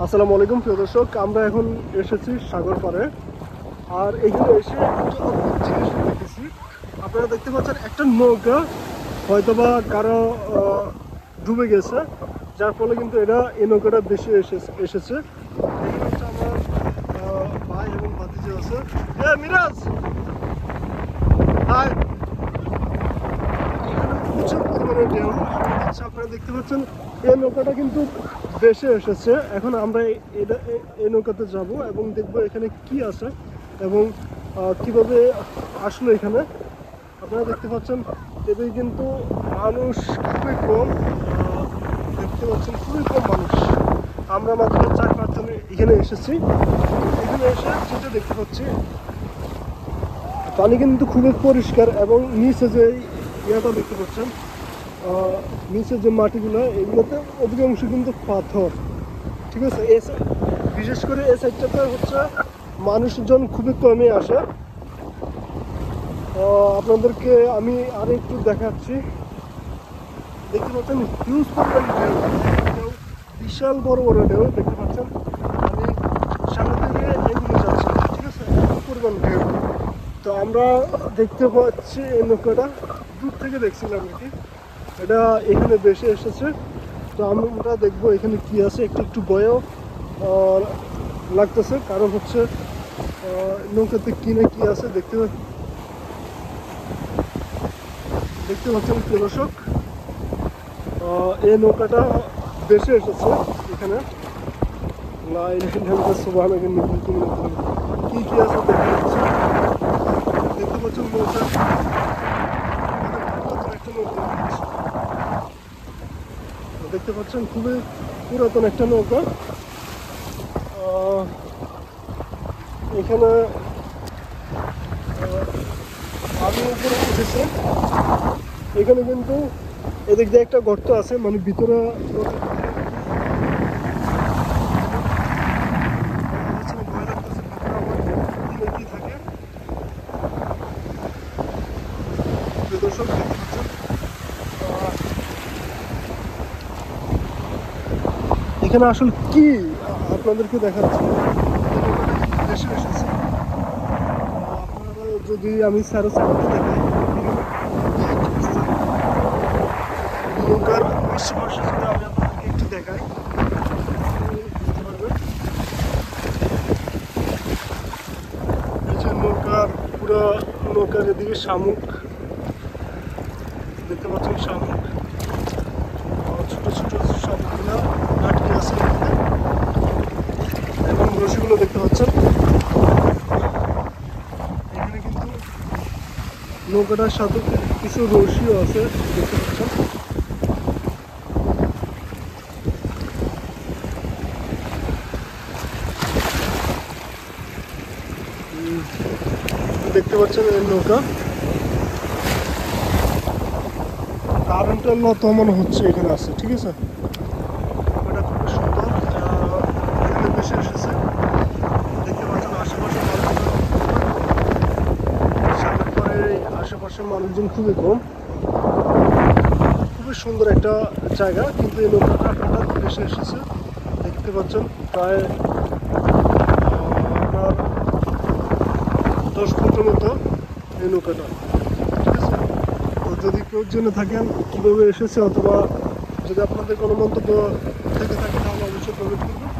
আসসালামু আলাইকুম প্রিয় দর্শক, আমরা এখন এসেছি সাগর পাড়ে। আর এখানে এসে একটা অদ্ভুত জিনিস দেখেছি। আপনারা দেখতে পাচ্ছেন একটা নৌকা হয়তোবা কারো ডুবে গেছে, যার ফলে কিন্তু এই নৌকাটা বেশি এসেছে। এখানে হচ্ছে আমার ভাই এবং ভাতিজা আছে। মিরাজ হাই। এখানে প্রচুর পরিমাণে ঢেউ। আপনারা দেখতে পাচ্ছেন এই নৌকাটা কিন্তু ভেসে এসেছে। এখন আমরা এই নৌকাতে যাব এবং দেখবো এখানে কি আছে এবং কিভাবে আসলো এখানে। আপনারা দেখতে পাচ্ছেন এদের কিন্তু মানুষ খুবই কম। দেখতে পাচ্ছেন খুবই কম মানুষ। আমরা মাত্র 4-5 জন এখানে এসেছি। এখানে এসে যেটা দেখতে পাচ্ছি, পানি কিন্তু খুবই পরিষ্কার এবং নিচে যে ইয়েটা দেখতে পাচ্ছেন, নিচের যে মাটিগুলো, এগুলোতে অধিকাংশ কিন্তু পাথর। ঠিক আছে, বিশেষ করে এই সাইডটাতে হচ্ছে মানুষজন খুবই কমই আসে। আপনাদেরকে আমি আর একটু দেখাচ্ছি। দেখতে পাচ্ছেন হিউজ পরিমাণ ঢেউ, বিশাল বড় বড় ঢেউ দেখতে পাচ্ছেন। আমি সামনে থেকে এগুলো যাচ্ছি, ঠিক আছে, পরিমাণ ঢেউ। তো আমরা দেখতে পাচ্ছি এই নৌকাটা দূর থেকে দেখছিলাম আর কি, এটা এখানে ভেসে এসেছে। তো আমরা দেখবো এখানে কি আছে। একটু ভয়ও লাগতেছে, কারণ হচ্ছে নৌকাতে কি না কি আছে দেখতে পাচ্ছেন প্রিয় দর্শক। এই নৌকাটা ভেসে এসেছে এখানে। কি কি আছে দেখা যাচ্ছে, দেখতে পাচ্ছেন নৌকা, একটা নৌকা দেখতে পাচ্ছেন, খুবই পুরাতন একটা নৌকা। এখানে আমি উপরে উঠেছি। এখানে কিন্তু এদিক দিয়ে একটা গর্ত আছে, মানে ভিতরে কি থাকে। দর্শক দেখতে পাচ্ছেন এখানে আসলে কি আপনাদেরকে দেখাচ্ছি। দেশে এসেছে, আপনারা যদি আমি স্যারের সাইডটা দেখাই, নৌকার আশেপাশে যদি আমি আপনাদেরকে একটু দেখাই, বুঝতে পারবেন। এই যে নৌকার এদিকে শামুক দেখতে পাচ্ছেন, শামুক, ছোট ছোট শামুকগুলো আটকে আছে এখানে এবং রশিগুলো দেখতে পাচ্ছেন। এখানে কিন্তু নৌকাটার সাথে কিছু রশিও আছে দেখতে পাচ্ছেন। দেখতে পাচ্ছেন এই নৌকা, কারেন্টের লত মনে হচ্ছে এখানে আছে, ঠিক আছে। এটা খুবই সুন্দর, এখানে বেশি এসেছে। দেখতে পাচ্ছেন আশেপাশে আশেপাশের মানুষজন খুবই কম। খুবই সুন্দর একটা জায়গা, কিন্তু এই নৌকাটা হঠাৎ ভেসে এসেছে। দেখতে পাচ্ছেন প্রায় আপনার 10 ফুটের মতো এই নৌকাটা, ঠিক আছে। তো যদি কেউ জেনে থাকেন কীভাবে এসেছে, অথবা যদি আপনাদের কোনো মন্তব্য থেকে থাকে, তাহলে অবশ্যই কমেন্ট করবেন।